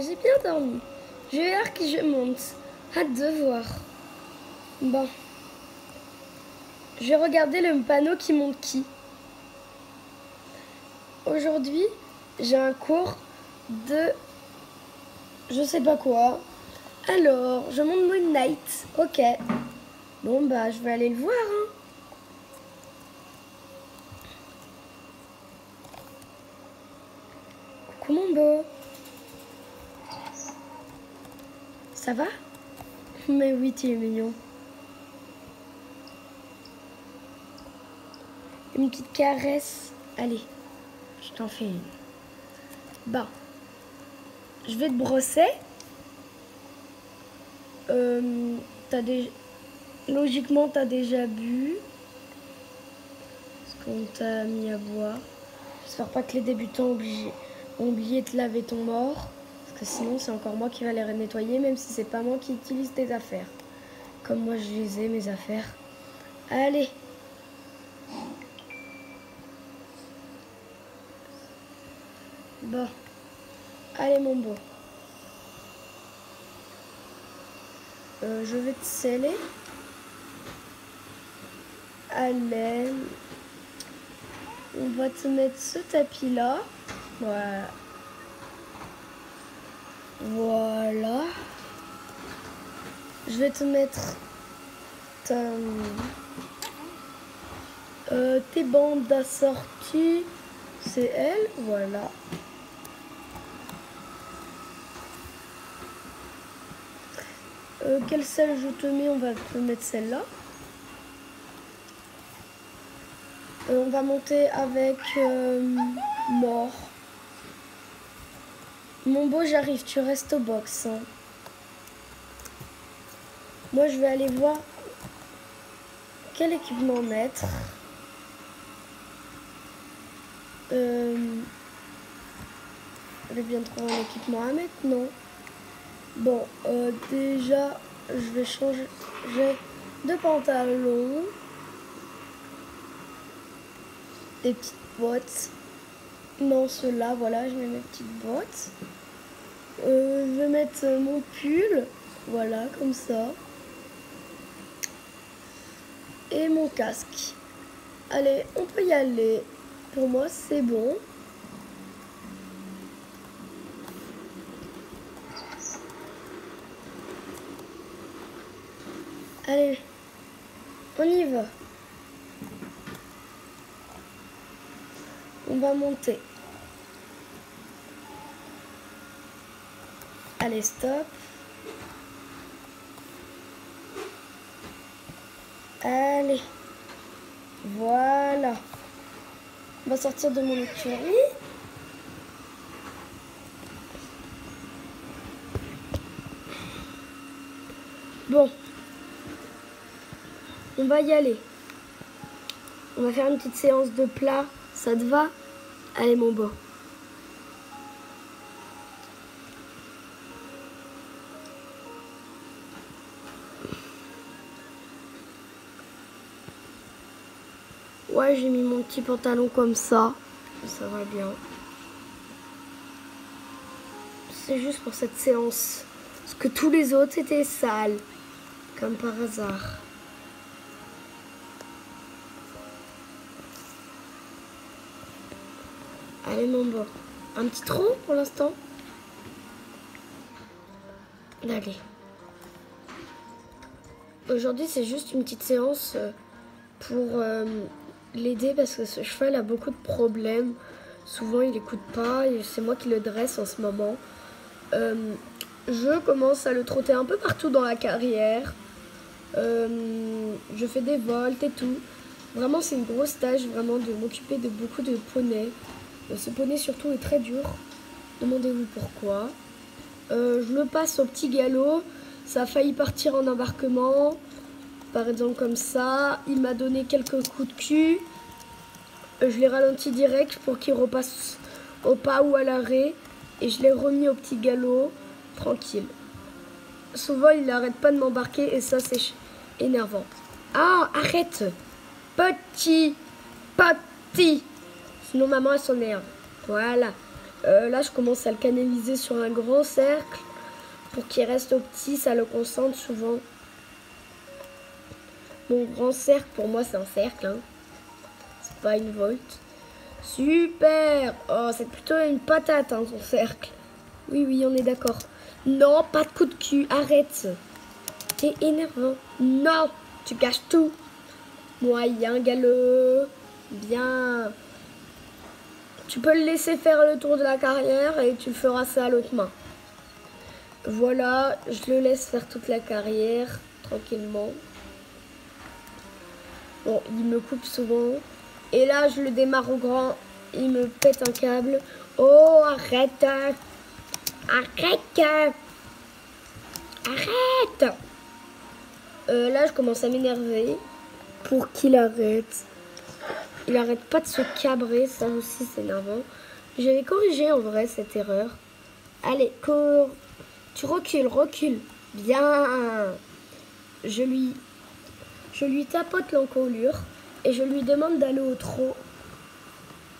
j'ai bien dormi. Je vais voir qui je monte. Hâte de voir. Bon. Je vais regarder le panneau qui monte qui. Aujourd'hui, j'ai un cours de... je sais pas quoi. Alors, je monte Moon Knight. Ok. Bon, bah, je vais aller le voir, hein. Coucou, mon beau. Ça va? Mais oui, tu es mignon. Une petite caresse. Allez, je t'en fais une. Bon. Je vais te brosser. Logiquement, t'as déjà bu. Ce qu'on t'a mis à boire. J'espère pas que les débutants ont oublié de te laver ton mort. Parce que sinon, c'est encore moi qui va les nettoyer, même si c'est pas moi qui utilise tes affaires. Comme moi, je les ai, mes affaires. Allez. Bon. Allez, mon beau. Je vais te sceller. Allez. On va te mettre ce tapis-là. Voilà. Voilà. Je vais te mettre tes bandes assorties. C'est elle. Voilà. Quelle selle je te mets? On va te mettre celle-là. On va monter avec mort. Mon beau, j'arrive, tu restes au box. Hein. Moi, je vais aller voir quel équipement mettre. Je vais bien trouver un équipement à mettre, non? Bon, déjà, je vais changer de pantalon. Des petites bottes. Non, ceux-là, voilà, je mets mes petites bottes. Je vais mettre mon pull. Voilà, comme ça. Et mon casque. Allez, on peut y aller. Pour moi, c'est bon. Allez, on y va. On va monter. Allez, stop. Allez. Voilà. On va sortir de mon écurie. Bon. On va y aller. On va faire une petite séance de plat. Ça te va? Allez, mon beau. Ouais, j'ai mis mon petit pantalon comme ça. Ça va bien. C'est juste pour cette séance. Parce que tous les autres étaient sales. Comme par hasard. Allez, mon beau. Un petit trou pour l'instant. Allez. Aujourd'hui, c'est juste une petite séance pour l'aider parce que ce cheval a beaucoup de problèmes. Souvent, il n'écoute pas et c'est moi qui le dresse en ce moment. Je commence à le trotter un peu partout dans la carrière. Je fais des volts et tout. Vraiment, c'est une grosse tâche vraiment de m'occuper de beaucoup de poneys. Ce poney surtout est très dur. Demandez-vous pourquoi. Je le passe au petit galop. Ça a failli partir en embarquement. Par exemple comme ça. Il m'a donné quelques coups de cul. Je l'ai ralenti direct pour qu'il repasse au pas ou à l'arrêt. Et je l'ai remis au petit galop. Tranquille. Souvent il n'arrête pas de m'embarquer et ça c'est énervant. Ah, arrête. Petit. Sinon maman elle s'énerve. Voilà. Là, je commence à le canaliser sur un grand cercle. Pour qu'il reste au petit, ça le concentre souvent. Mon grand cercle, pour moi, c'est un cercle. Hein. C'est pas une volte. Super! Oh, c'est plutôt une patate, hein, son cercle. Oui, oui, on est d'accord. Non, pas de coup de cul, arrête. T'es énervant. Non, tu gâches tout. Moyen galop. Bien. Tu peux le laisser faire le tour de la carrière et tu feras ça à l'autre main. Voilà, je le laisse faire toute la carrière, tranquillement. Bon, il me coupe souvent. Et là, je le démarre au grand. Il me pète un câble. Oh, arrête. Arrête. Arrête. Là, je commence à m'énerver pour qu'il arrête. Il arrête pas de se cabrer, ça aussi c'est énervant. J'avais corrigé en vrai cette erreur. Allez, cours. Tu recules, recule. Bien. Je lui tapote l'encolure et je lui demande d'aller au trot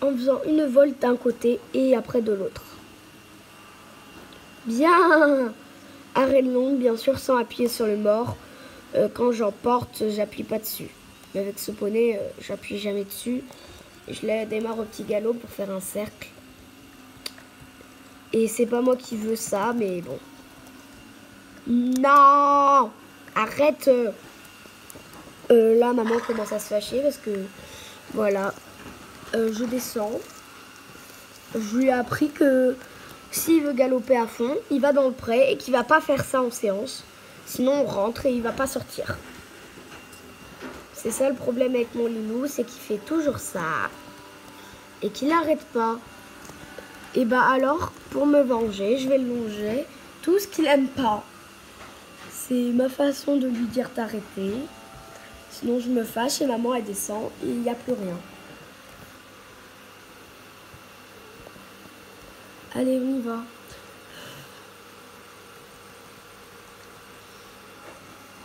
en faisant une volte d'un côté et après de l'autre. Bien. Arrêt long, bien sûr, sans appuyer sur le mort. Quand j'emporte, j'appuie pas dessus. Mais avec ce poney, j'appuie jamais dessus. Je la démarre au petit galop pour faire un cercle. Et c'est pas moi qui veux ça, mais bon. Non! Arrête! Là, maman commence à se fâcher parce que, voilà, je descends. Je lui ai appris que s'il veut galoper à fond, il va dans le pré et qu'il va pas faire ça en séance. Sinon, on rentre et il va pas sortir. C'est ça le problème avec mon Lilou, c'est qu'il fait toujours ça. Et qu'il n'arrête pas. Et bah alors, pour me venger, je vais le longer. Tout ce qu'il aime pas. C'est ma façon de lui dire d'arrêter. Sinon, je me fâche et maman, elle descend et il n'y a plus rien. Allez, on y va.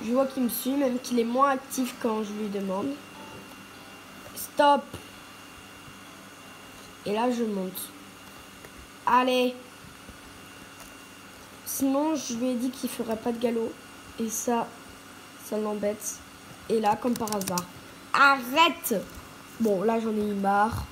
Je vois qu'il me suit, même qu'il est moins actif quand je lui demande. Stop! Et là, je monte. Allez! Sinon, je lui ai dit qu'il ferait pas de galop. Et ça l'embête. Et là, comme par hasard. Arrête! Bon, là, j'en ai eu marre.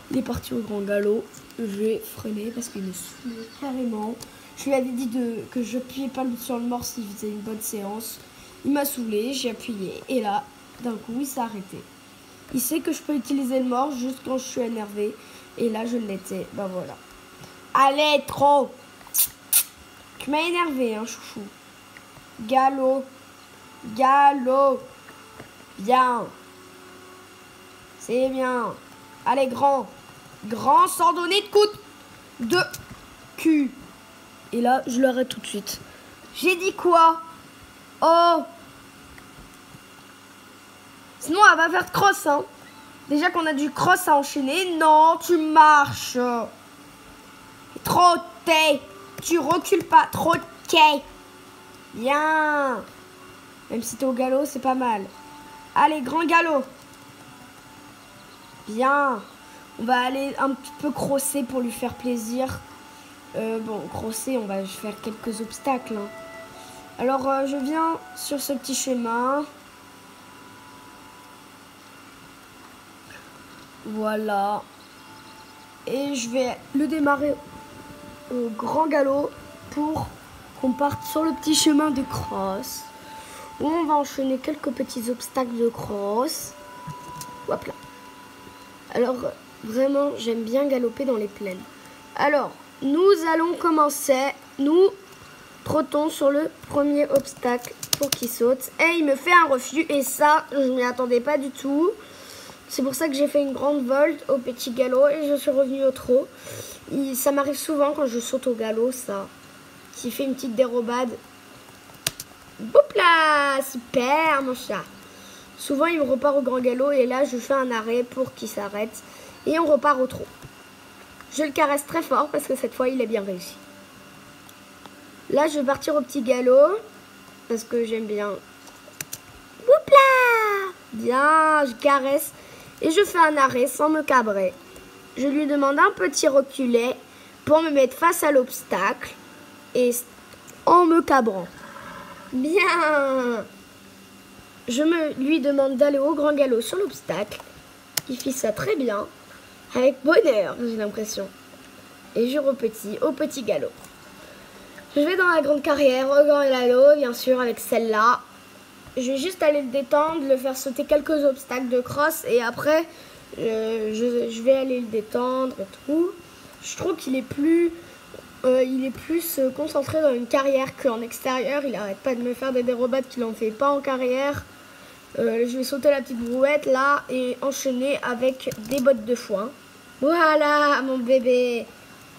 Il est parti au grand galop. Je vais freiner parce qu'il me saoule carrément. Je lui avais dit que je n'appuyais pas sur le mort s'il faisait une bonne séance. Il m'a saoulé, j'ai appuyé. Et là, d'un coup, il s'est arrêté. Il sait que je peux utiliser le mort juste quand je suis énervée. Et là, je l'étais. Ben voilà. Allez, trop! Tu m'as énervé, hein, chouchou. Galop. Galop. Bien. C'est bien. Allez, grand. Grand sans donner de coup de cul. Et là, je l'arrête tout de suite. J'ai dit quoi? Oh! Sinon, elle va faire de cross, hein. Déjà qu'on a du cross à enchaîner. Non, tu marches. Trop t'es. Tu recules pas. Trop t'es. Bien. Même si t'es au galop, c'est pas mal. Allez, grand galop. Bien. On va aller un petit peu crosser pour lui faire plaisir. Bon, crosser, on va faire quelques obstacles. Hein. Alors, je viens sur ce petit chemin. Voilà. Et je vais le démarrer au grand galop pour qu'on parte sur le petit chemin de cross. Où on va enchaîner quelques petits obstacles de cross. Hop là. Alors, vraiment, j'aime bien galoper dans les plaines. Alors, nous allons commencer. Nous trottons sur le premier obstacle pour qu'il saute. Et il me fait un refus. Et ça, je ne m'y attendais pas du tout. C'est pour ça que j'ai fait une grande volte au petit galop et je suis revenue au trot. Ça m'arrive souvent quand je saute au galop, ça. Qui fait une petite dérobade. Boum là, super mon chat. Souvent il me repart au grand galop et là je fais un arrêt pour qu'il s'arrête. Et on repart au trot. Je le caresse très fort parce que cette fois il est bien réussi. Là je vais partir au petit galop parce que j'aime bien. Boum là. Bien, je caresse. Et je fais un arrêt sans me cabrer. je lui demande un petit reculet pour me mettre face à l'obstacle et en me cabrant. Bien. Je lui demande d'aller au grand galop sur l'obstacle. Il fait ça très bien, avec bonheur, j'ai l'impression. Et je repetis au petit galop. Je vais dans la grande carrière, au grand galop, bien sûr, avec celle-là. Je vais juste aller le détendre, le faire sauter quelques obstacles de crosse et après, je vais aller le détendre et tout. Je trouve qu'il est plus concentré dans une carrière qu'en extérieur. Il arrête pas de me faire des dérobates qu'il n'en fait pas en carrière. Je vais sauter la petite brouette là et enchaîner avec des bottes de foin. Voilà mon bébé.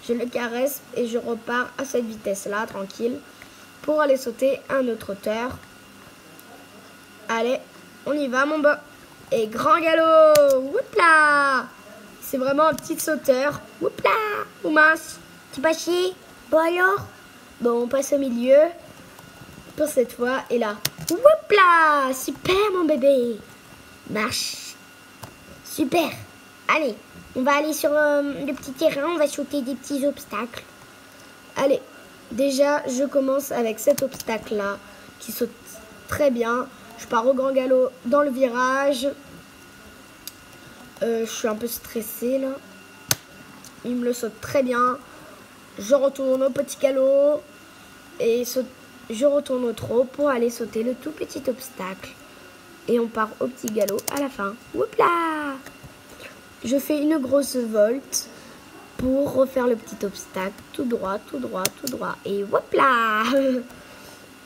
Je le caresse et je repars à cette vitesse là, tranquille, pour aller sauter un autre hauteur. Allez, on y va mon beau. Et grand galop. Woupla. C'est vraiment un petit sauteur. Woupla. Ou mince. Tu pas chier. Bon alors. Bon, on passe au milieu. Pour cette fois. Et là. Woupla. Super mon bébé. Marche. Super. Allez. On va aller sur le petit terrain. On va sauter des petits obstacles. Allez. Déjà, je commence avec cet obstacle-là. Qui saute très bien. Je pars au grand galop dans le virage. Je suis un peu stressée là. Il me le saute très bien. Je retourne au petit galop. Et je retourne au trot pour aller sauter le tout petit obstacle. Et on part au petit galop à la fin. Woupla! Je fais une grosse volte pour refaire le petit obstacle. Tout droit, tout droit, tout droit. Et woupla!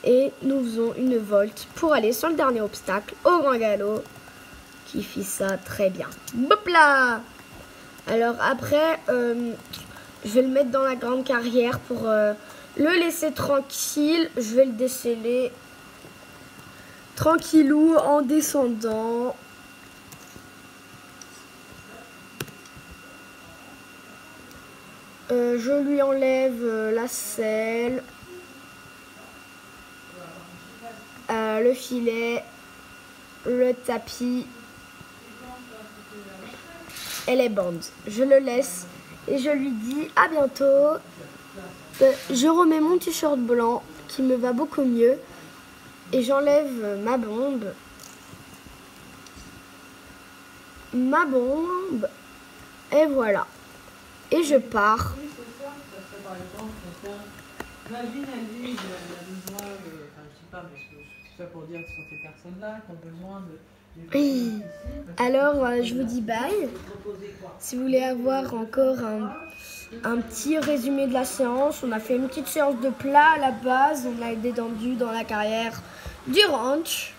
Et nous faisons une volte pour aller sur le dernier obstacle, au grand galop, qui fait ça très bien. Hop là! Alors après, je vais le mettre dans la grande carrière pour le laisser tranquille. Je vais le déceler tranquillou en descendant. Je lui enlève la selle. Le filet, le tapis et les bandes. Je le laisse et je lui dis à bientôt. Je remets mon t-shirt blanc qui me va beaucoup mieux et j'enlève ma bombe. Et voilà. Et je pars. Imagine, elle dit, elle a besoin de... Enfin, je sais pas, parce que c'est ça pour dire que ce sont ces personnes-là qui ont besoin de... Oui. Alors, je vous dis bye. Si vous voulez avoir encore un petit résumé de la séance, on a fait une petite séance de plat à la base. On a détendu dans la carrière du ranch.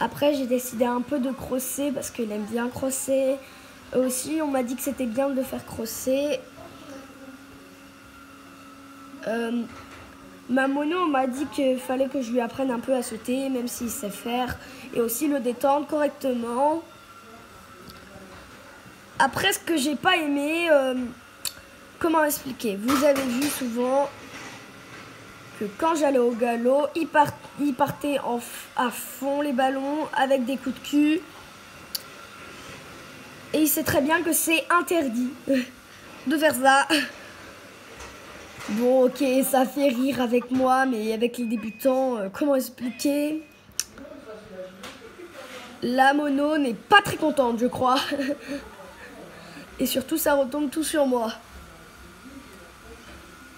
Après, j'ai décidé un peu de crosser parce qu'il aime bien crosser. Aussi, on m'a dit que c'était bien de le faire crosser. Ma mono m'a dit qu'il fallait que je lui apprenne un peu à sauter, même s'il sait faire, et aussi le détendre correctement. Après, ce que j'ai pas aimé, comment expliquer? Vous avez vu souvent que quand j'allais au galop, il partait à fond les ballons avec des coups de cul. Et il sait très bien que c'est interdit de faire ça. Bon, ok, ça fait rire avec moi, mais avec les débutants, comment expliquer? La mono n'est pas très contente, je crois. Et surtout, ça retombe tout sur moi.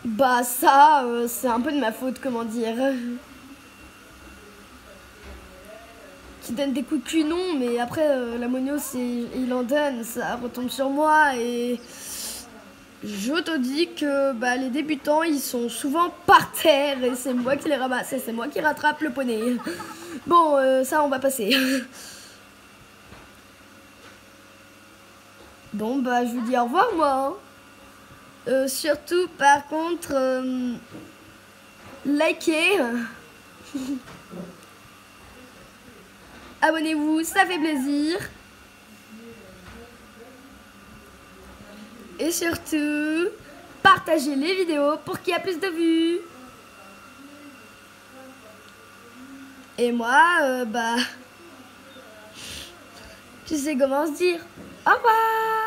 Bah ça, c'est un peu de ma faute, comment dire. Qui donne des coups de cul, non, mais après, la mono, il en donne, ça retombe sur moi et... Je te dis que les débutants, ils sont souvent par terre et c'est moi qui les ramasse et c'est moi qui rattrape le poney. Bon, ça, on va passer. Bon, je vous dis au revoir, moi. Surtout, par contre, likez. Abonnez-vous, ça fait plaisir. Et surtout, partagez les vidéos pour qu'il y ait plus de vues. Et moi, tu sais comment se dire. Au revoir!